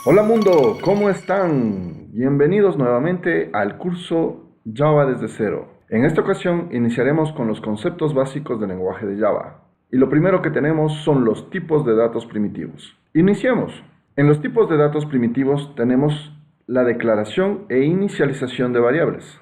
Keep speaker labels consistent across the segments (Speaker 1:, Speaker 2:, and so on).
Speaker 1: Hola mundo, ¿cómo están? Bienvenidos nuevamente al curso Java desde cero. En esta ocasión iniciaremos con los conceptos básicos del lenguaje de Java. Y lo primero que tenemos son los tipos de datos primitivos. Iniciemos. En los tipos de datos primitivos tenemos la declaración e inicialización de variables.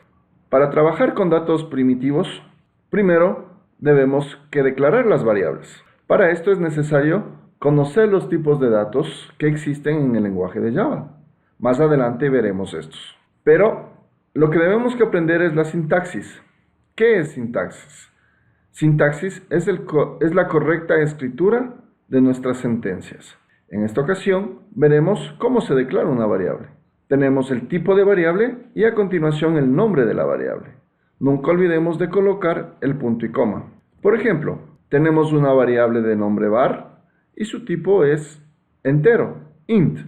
Speaker 1: Para trabajar con datos primitivos, primero debemos declarar las variables. Para esto es necesario conocer los tipos de datos que existen en el lenguaje de Java. Más adelante veremos estos. Pero lo que debemos que aprender es la sintaxis. ¿Qué es sintaxis? Sintaxis es la correcta escritura de nuestras sentencias. En esta ocasión veremos cómo se declara una variable. Tenemos el tipo de variable y a continuación el nombre de la variable. Nunca olvidemos de colocar el punto y coma. Por ejemplo, tenemos una variable de nombre var y su tipo es entero, int.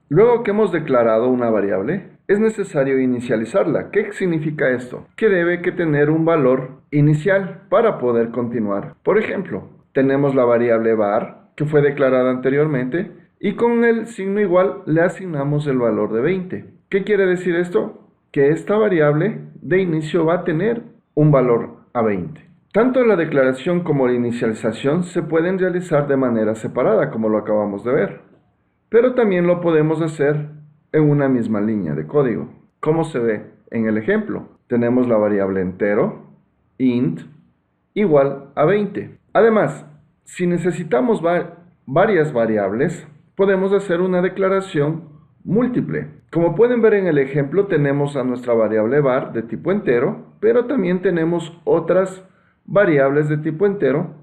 Speaker 1: Luego que hemos declarado una variable, es necesario inicializarla. ¿Qué significa esto? Que debe tener un valor inicial para poder continuar. Por ejemplo, tenemos la variable var que fue declarada anteriormente y con el signo igual le asignamos el valor de 20. ¿Qué quiere decir esto? Que esta variable de inicio va a tener un valor a 20. Tanto la declaración como la inicialización se pueden realizar de manera separada, como lo acabamos de ver. Pero también lo podemos hacer en una misma línea de código. Como se ve en el ejemplo, tenemos la variable entero, int, igual a 20. Además, si necesitamos varias variables, podemos hacer una declaración múltiple. Como pueden ver en el ejemplo, tenemos a nuestra variable var de tipo entero, pero también tenemos otras variables de tipo entero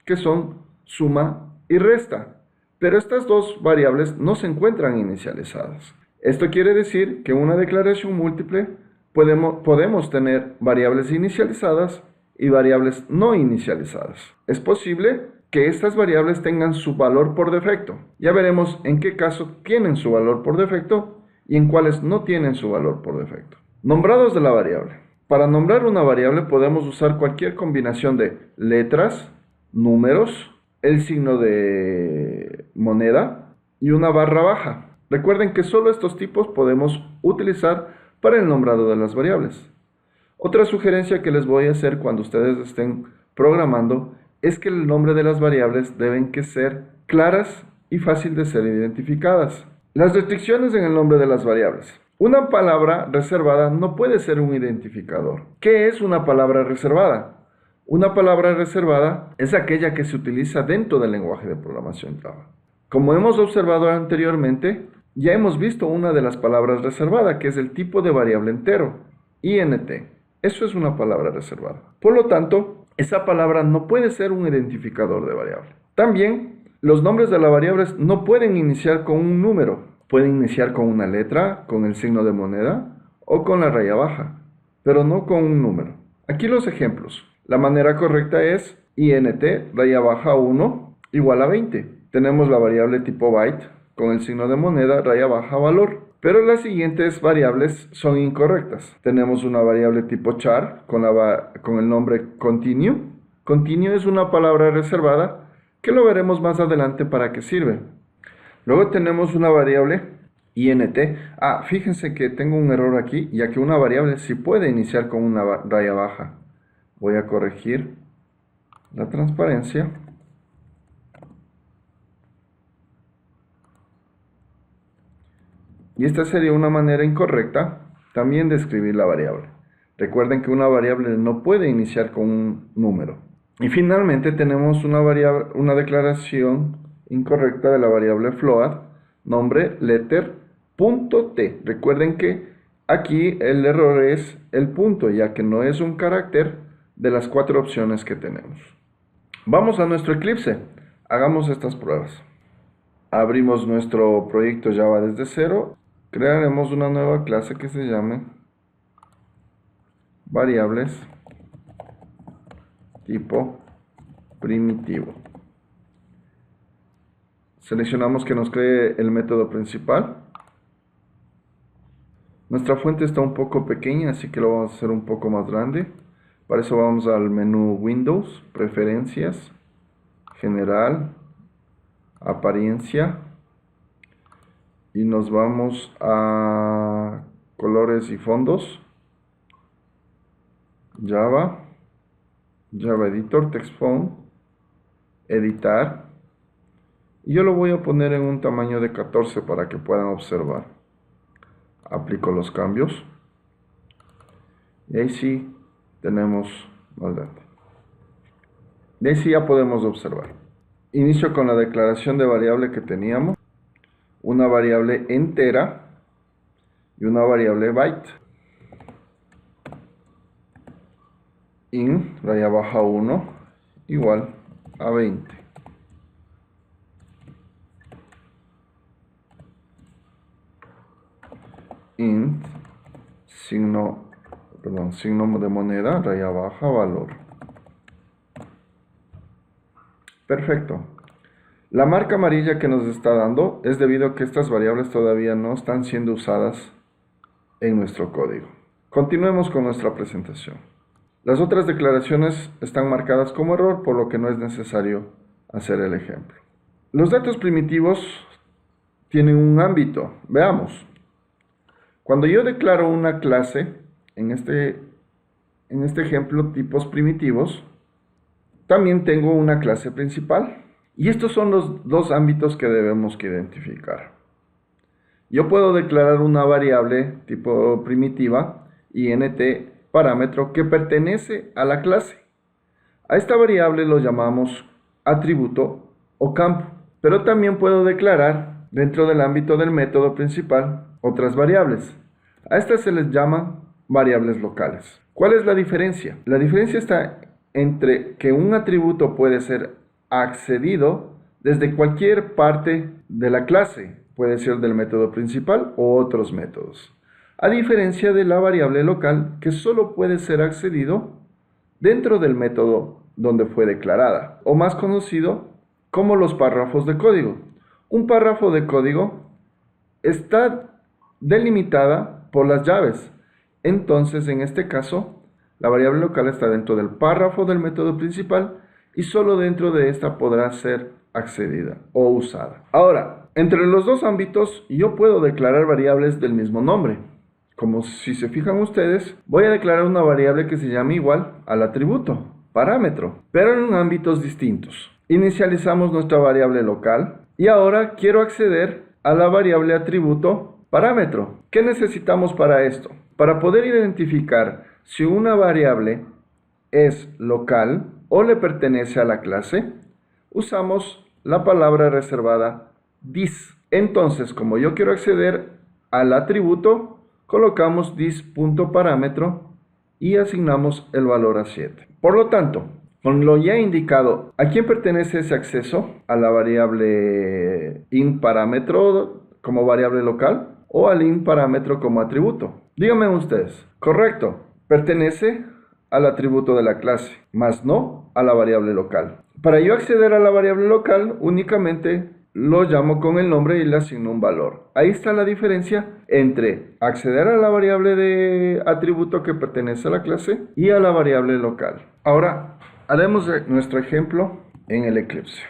Speaker 1: que son suma y resta. Pero estas dos variables no se encuentran inicializadas. Esto quiere decir que en una declaración múltiple podemos tener variables inicializadas y variables no inicializadas. Es posible que estas variables tengan su valor por defecto. Ya veremos en qué caso tienen su valor por defecto y en cuáles no tienen su valor por defecto. Nombrados de la variable. Para nombrar una variable podemos usar cualquier combinación de letras, números, el signo de moneda y una barra baja. Recuerden que solo estos tipos podemos utilizar para el nombrado de las variables. Otra sugerencia que les voy a hacer cuando ustedes estén programando es que el nombre de las variables deben ser claras y fácil de ser identificadas. Las restricciones en el nombre de las variables. Una palabra reservada no puede ser un identificador. ¿Qué es una palabra reservada? Una palabra reservada es aquella que se utiliza dentro del lenguaje de programación Java. Como hemos observado anteriormente, ya hemos visto una de las palabras reservadas, que es el tipo de variable entero, int. Eso es una palabra reservada. Por lo tanto, esa palabra no puede ser un identificador de variable. También, los nombres de las variables no pueden iniciar con un número. Pueden iniciar con una letra, con el signo de moneda o con la raya baja, pero no con un número. Aquí los ejemplos. La manera correcta es int raya baja 1 igual a 20. Tenemos la variable tipo byte con el signo de moneda raya baja valor. Pero las siguientes variables son incorrectas. Tenemos una variable tipo char con el nombre continue. Continue es una palabra reservada que lo veremos más adelante para qué sirve. Luego tenemos una variable int. Fíjense que tengo un error aquí, ya que una variable sí puede iniciar con una raya baja. Voy a corregir la transparencia. Y esta sería una manera incorrecta también de escribir la variable. Recuerden que una variable no puede iniciar con un número. Y finalmente tenemos una declaración incorrecta de la variable float, nombre letter.t. Recuerden que aquí el error es el punto, ya que no es un carácter de las 4 opciones que tenemos. Vamos a nuestro Eclipse. Hagamos estas pruebas. Abrimos nuestro proyecto Java desde cero. Crearemos una nueva clase que se llame variables tipo primitivo. Seleccionamos que nos cree el método principal. Nuestra fuente está un poco pequeña, así que lo vamos a hacer un poco más grande. Para eso vamos al menú Windows, Preferencias, General, Apariencia. y nos vamos a colores y fondos, Java Editor, Text Font, editar, y yo lo voy a poner en un tamaño de 14 para que puedan observar. Aplico los cambios y ahí sí tenemos, de ahí sí ya podemos observar. Inicio con la declaración de variable que teníamos, una variable entera y una variable byte. In raya baja 1 igual a 20. Int signo de moneda raya baja valor. Perfecto. La marca amarilla que nos está dando es debido a que estas variables todavía no están siendo usadas en nuestro código. Continuemos con nuestra presentación. Las otras declaraciones están marcadas como error, por lo que no es necesario hacer el ejemplo. Los datos primitivos tienen un ámbito. Veamos. Cuando yo declaro una clase, en este ejemplo, tipos primitivos, también tengo una clase principal. Y estos son los dos ámbitos que debemos identificar. Yo puedo declarar una variable tipo primitiva, int parámetro, que pertenece a la clase. A esta variable lo llamamos atributo o campo. Pero también puedo declarar dentro del ámbito del método principal otras variables. A estas se les llama variables locales. ¿Cuál es la diferencia? La diferencia está entre que un atributo puede ser accedido desde cualquier parte de la clase, puede ser del método principal o otros métodos, a diferencia de la variable local que solo puede ser accedido dentro del método donde fue declarada, o más conocido como los párrafos de código. Un párrafo de código está delimitada por las llaves. Entonces, en este caso, la variable local está dentro del párrafo del método principal y solo dentro de esta podrá ser accedida o usada. Ahora, entre los dos ámbitos yo puedo declarar variables del mismo nombre. Como si se fijan ustedes, voy a declarar una variable que se llama igual al atributo, parámetro, pero en ámbitos distintos. Inicializamos nuestra variable local y ahora quiero acceder a la variable atributo parámetro. ¿Qué necesitamos para esto? Para poder identificar si una variable es local o le pertenece a la clase, usamos la palabra reservada this. Entonces, como yo quiero acceder al atributo, colocamos this.parámetro y asignamos el valor a 7. Por lo tanto, con lo ya indicado, ¿a quién pertenece ese acceso? ¿A la variable inParámetro como variable local o al inParámetro como atributo? Díganme ustedes. Correcto, pertenece al atributo de la clase, más no a la variable local. Para yo acceder a la variable local, únicamente lo llamo con el nombre y le asigno un valor. Ahí está la diferencia entre acceder a la variable de atributo que pertenece a la clase y a la variable local. Ahora, haremos nuestro ejemplo en el Eclipse.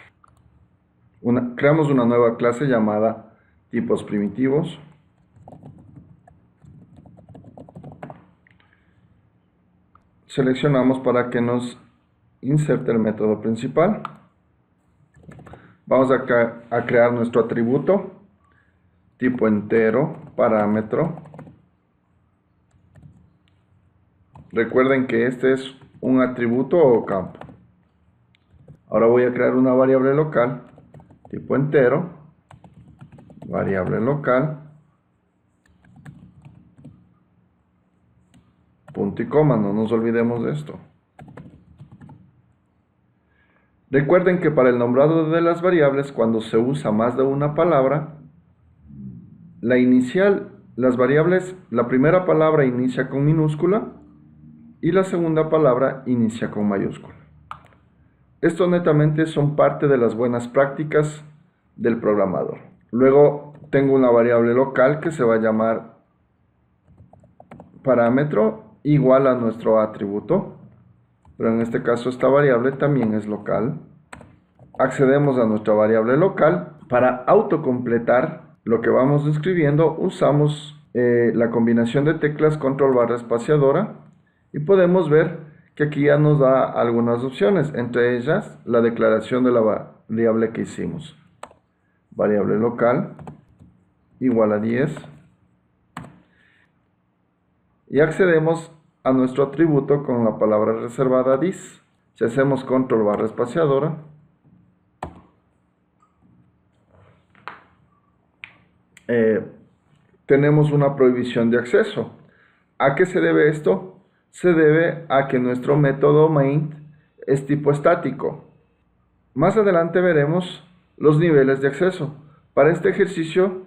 Speaker 1: Creamos una nueva clase llamada tipos primitivos. Seleccionamos para que nos inserte el método principal. Vamos a crear nuestro atributo, tipo entero, parámetro. Recuerden que este es un atributo o campo. Ahora voy a crear una variable local, tipo entero, variable local, punto y coma, no nos olvidemos de esto. Recuerden que para el nombrado de las variables, cuando se usa más de una palabra, las variables, la primera palabra inicia con minúscula y la segunda palabra inicia con mayúscula. Esto netamente son parte de las buenas prácticas del programador. Luego tengo una variable local que se va a llamar parámetro igual a nuestro atributo, pero en este caso esta variable también es local. Accedemos a nuestra variable local para autocompletar lo que vamos escribiendo, usamos la combinación de teclas control barra espaciadora y podemos ver que aquí ya nos da algunas opciones, entre ellas la declaración de la variable que hicimos. Variable local igual a 10 y accedemos a nuestro atributo con la palabra reservada dis. Si hacemos control barra espaciadora, tenemos una prohibición de acceso. ¿A qué se debe esto? Se debe a que nuestro método main es tipo estático. Más adelante veremos los niveles de acceso. Para este ejercicio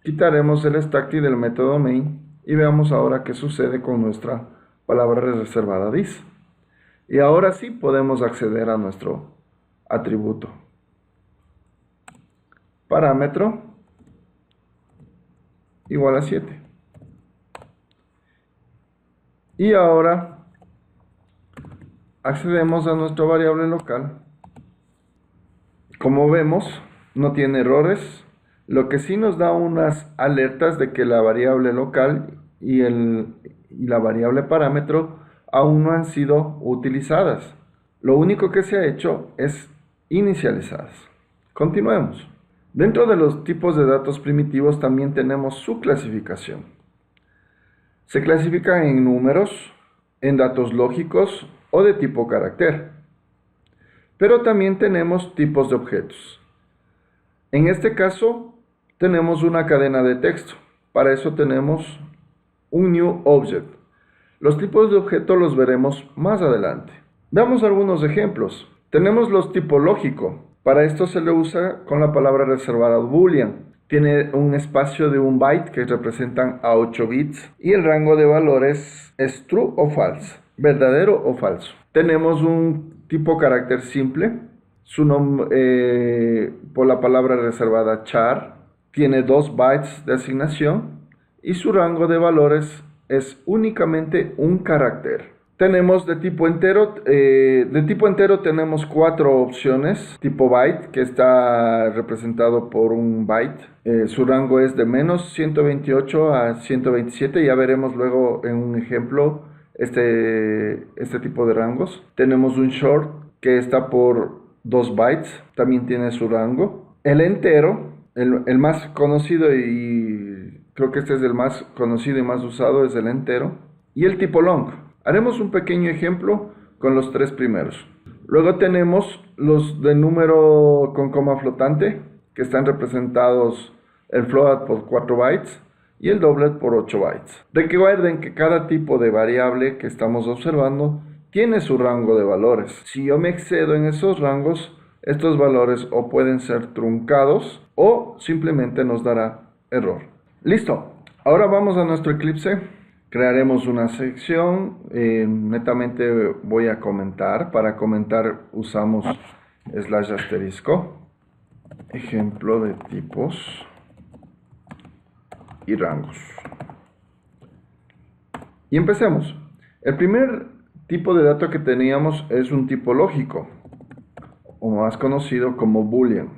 Speaker 1: quitaremos el static del método main y veamos ahora qué sucede con nuestra palabra reservada dis. Y ahora sí podemos acceder a nuestro atributo. Parámetro igual a 7. Y ahora accedemos a nuestra variable local. Como vemos, no tiene errores, lo que sí nos da unas alertas de que la variable local y la variable parámetro aún no han sido utilizadas. Lo único que se ha hecho es inicializarlas. Continuemos. Dentro de los tipos de datos primitivos también tenemos su clasificación. Se clasifican en números, en datos lógicos o de tipo carácter. Pero también tenemos tipos de objetos. En este caso tenemos una cadena de texto. Para eso tenemos un new object. Los tipos de objeto los veremos más adelante. Veamos algunos ejemplos. Tenemos los tipos lógico. Para esto se le usa con la palabra reservada boolean. Tiene un espacio de 1 byte que representan a 8 bits y el rango de valores es true o false, verdadero o falso. Tenemos un tipo carácter simple, su nombre por la palabra reservada char, tiene 2 bytes de asignación y su rango de valores es únicamente un carácter. Tenemos de tipo entero tenemos 4 opciones. Tipo byte, que está representado por un byte. Su rango es de menos 128 a 127. Ya veremos luego en un ejemplo este tipo de rangos. Tenemos un short que está por 2 bytes. También tiene su rango. El entero, el más conocido y creo que este es el más conocido y más usado, es el entero. Y el tipo long. Haremos un pequeño ejemplo con los 3 primeros. Luego tenemos los de número con coma flotante, que están representados el float por 4 bytes y el doublet por 8 bytes. Recuerden que cada tipo de variable que estamos observando tiene su rango de valores. Si yo me excedo en esos rangos, estos valores o pueden ser truncados o simplemente nos dará error. Listo. Ahora vamos a nuestro Eclipse. Crearemos una sección, netamente voy a comentar. Para comentar usamos /*, ejemplo de tipos y rangos. Y empecemos. El primer tipo de dato que teníamos es un tipo lógico, o más conocido como boolean.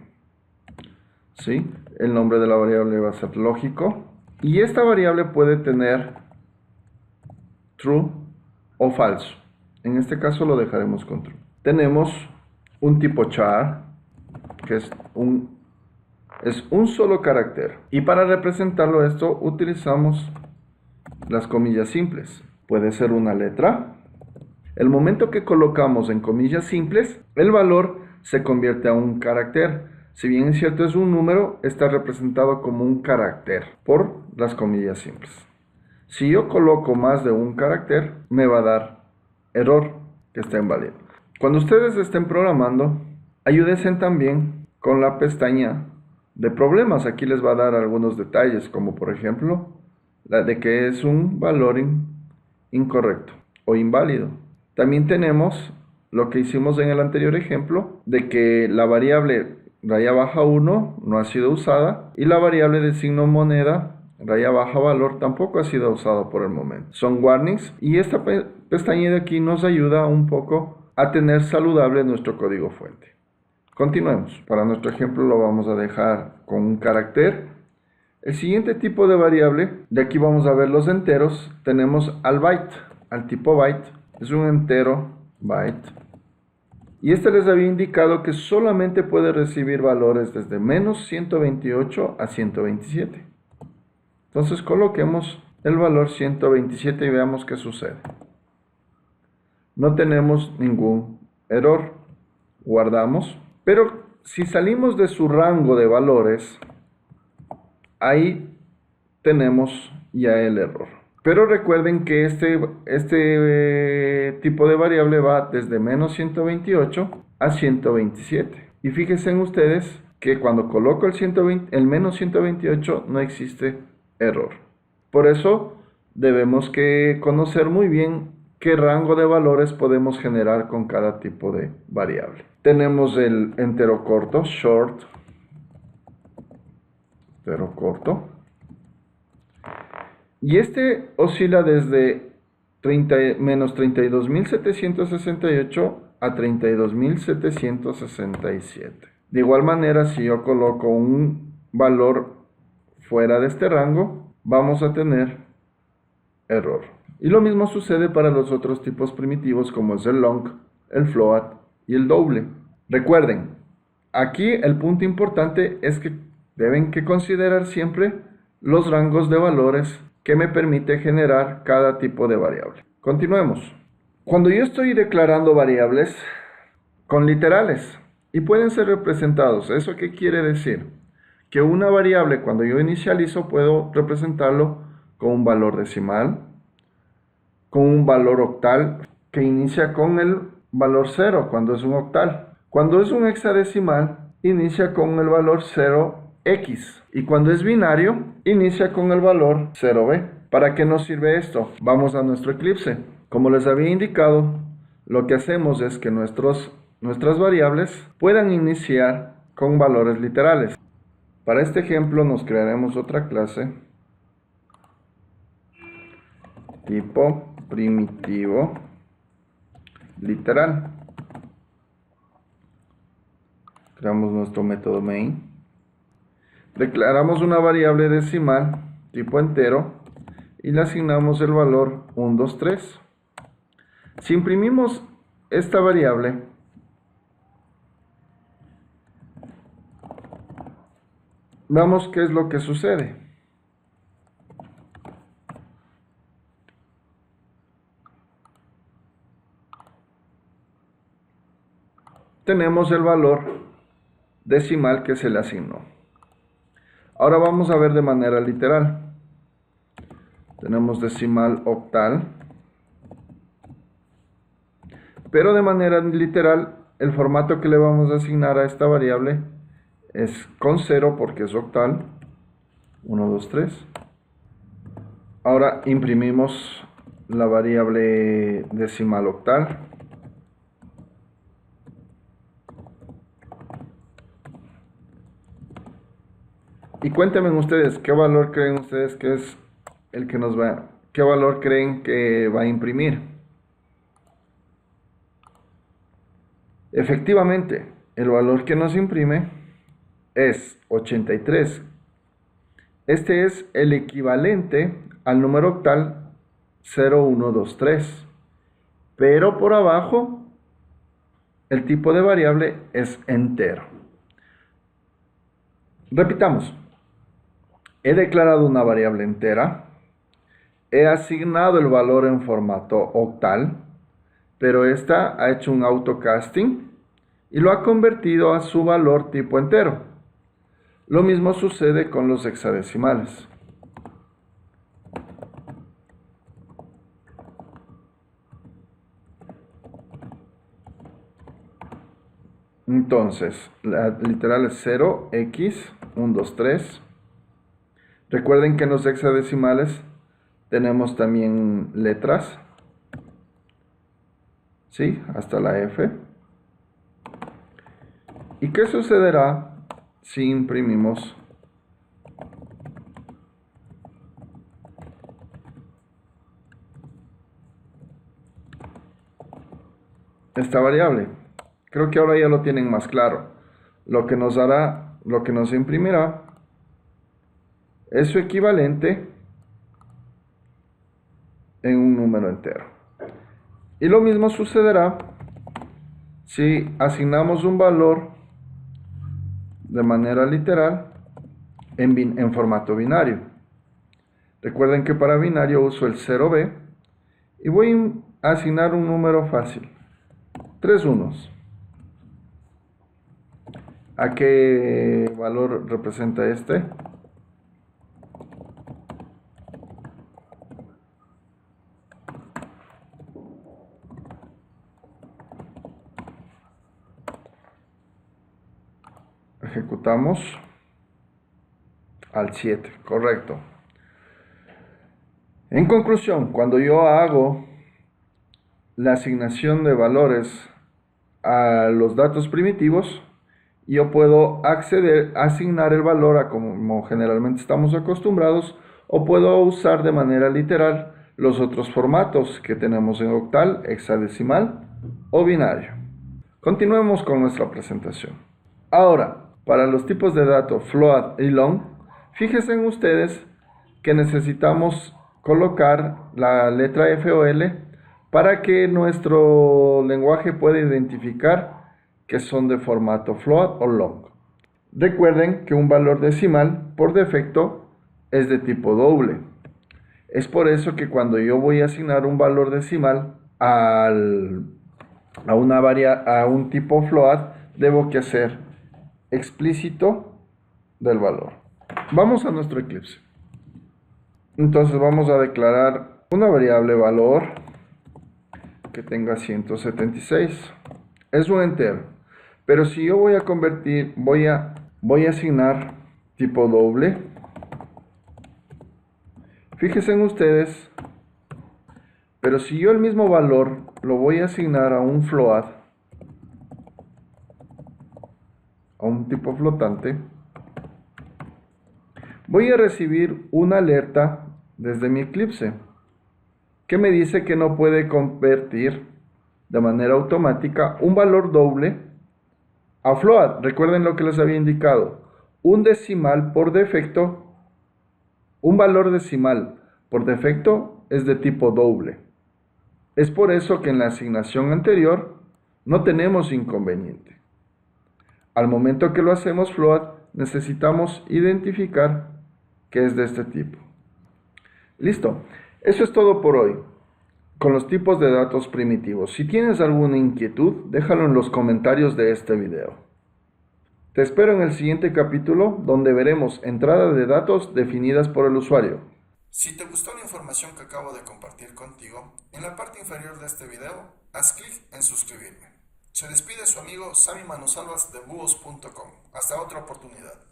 Speaker 1: ¿Sí? El nombre de la variable va a ser lógico. Y esta variable puede tener true o falso. En este caso lo dejaremos con true. Tenemos un tipo char, que es un solo carácter. Y para representarlo esto utilizamos las comillas simples. Puede ser una letra. El momento que colocamos en comillas simples, el valor se convierte a un carácter. Si bien es cierto es un número, está representado como un carácter por las comillas simples. Si yo coloco más de un carácter, me va a dar error, que está inválido. Cuando ustedes estén programando, ayúdense también con la pestaña de problemas. Aquí les va a dar algunos detalles, como por ejemplo, la de que es un valor incorrecto o inválido. También tenemos lo que hicimos en el anterior ejemplo, de que la variable _1 no ha sido usada y la variable de signo moneda _valor tampoco ha sido usado por el momento. Son warnings y esta pestaña de aquí nos ayuda un poco a tener saludable nuestro código fuente. Continuemos. Para nuestro ejemplo lo vamos a dejar con un carácter. El siguiente tipo de variable, de aquí vamos a ver los enteros, tenemos al byte, al tipo byte, es un entero byte. Y este les había indicado que solamente puede recibir valores desde menos 128 a 127. Entonces coloquemos el valor 127 y veamos qué sucede. No tenemos ningún error. Guardamos. Pero si salimos de su rango de valores, ahí tenemos ya el error. Pero recuerden que este tipo de variable va desde menos 128 a 127. Y fíjense en ustedes que cuando coloco el menos 128 no existe error. Por eso debemos que conocer muy bien qué rango de valores podemos generar con cada tipo de variable. Tenemos el entero corto, short, entero corto. Y este oscila desde menos 32.768 a 32.767. De igual manera, si yo coloco un valor fuera de este rango, vamos a tener error. Y lo mismo sucede para los otros tipos primitivos como es el long, el float y el double. Recuerden, aquí el punto importante es que deben que considerar siempre los rangos de valores que me permite generar cada tipo de variable. Continuemos. Cuando yo estoy declarando variables con literales y pueden ser representados, ¿eso qué quiere decir? Que una variable cuando yo inicializo puedo representarlo con un valor decimal, con un valor octal que inicia con el valor 0 cuando es un octal. Cuando es un hexadecimal inicia con el valor 0x y cuando es binario inicia con el valor 0b. ¿Para qué nos sirve esto? Vamos a nuestro Eclipse. Como les había indicado, lo que hacemos es que nuestras variables puedan iniciar con valores literales. Para este ejemplo nos crearemos otra clase tipo primitivo literal. Creamos nuestro método main. Declaramos una variable decimal tipo entero y le asignamos el valor 1, 2, 3. Si imprimimos esta variable, veamos qué es lo que sucede. Tenemos el valor decimal que se le asignó. Ahora vamos a ver de manera literal. Tenemos decimal octal. Pero de manera literal, el formato que le vamos a asignar a esta variable es con 0 porque es octal. 1, 2, 3. Ahora imprimimos la variable decimal octal. Y cuéntenme ustedes, ¿qué valor creen ustedes que es el que nos va, qué valor creen que va a imprimir? Efectivamente, el valor que nos imprime es 83. Este es el equivalente al número octal 0123. Pero por abajo, el tipo de variable es entero. Repitamos. He declarado una variable entera. He asignado el valor en formato octal, pero esta ha hecho un autocasting y lo ha convertido a su valor tipo entero. Lo mismo sucede con los hexadecimales. Entonces, la literal es 0x, 1, 2, 3. Recuerden que en los hexadecimales tenemos también letras, ¿sí? Hasta la F. ¿Y qué sucederá si imprimimos esta variable? Creo que ahora ya lo tienen más claro. lo que nos imprimirá es su equivalente en un número entero. Y lo mismo sucederá si asignamos un valor de manera literal en formato binario. Recuerden que para binario uso el 0b y voy a asignar un número fácil, 3 unos. ¿A qué valor representa este? Ejecutamos al 7, correcto. En conclusión, cuando yo hago la asignación de valores a los datos primitivos, yo puedo asignar el valor a como generalmente estamos acostumbrados, o puedo usar de manera literal los otros formatos que tenemos en octal, hexadecimal o binario. Continuemos con nuestra presentación. Ahora, para los tipos de datos float y long, fíjense en ustedes que necesitamos colocar la letra F o L para que nuestro lenguaje pueda identificar que son de formato float o long. Recuerden que un valor decimal por defecto es de tipo doble. Es por eso que cuando yo voy a asignar un valor decimal a un tipo float, debo que hacer explícito del valor. Vamos a nuestro Eclipse. Entonces vamos a declarar una variable valor que tenga 176. Es un entero. Pero si yo voy a convertir, voy a asignar tipo doble. Fíjense en ustedes, pero si yo el mismo valor lo voy a asignar a un float, a un tipo flotante, voy a recibir una alerta desde mi Eclipse que me dice que no puede convertir de manera automática un valor doble a float. Recuerden lo que les había indicado. Un valor decimal por defecto es de tipo doble. Es por eso que en la asignación anterior no tenemos inconveniente. Al momento que lo hacemos float, necesitamos identificar que es de este tipo. Listo. Eso es todo por hoy con los tipos de datos primitivos. Si tienes alguna inquietud, déjalo en los comentarios de este video. Te espero en el siguiente capítulo, donde veremos entrada de datos definidas por el usuario.
Speaker 2: Si te gustó la información que acabo de compartir contigo, en la parte inferior de este video, haz clic en suscribirme. Se despide su amigo Sammy Manosalvas de Búhos.com. Hasta otra oportunidad.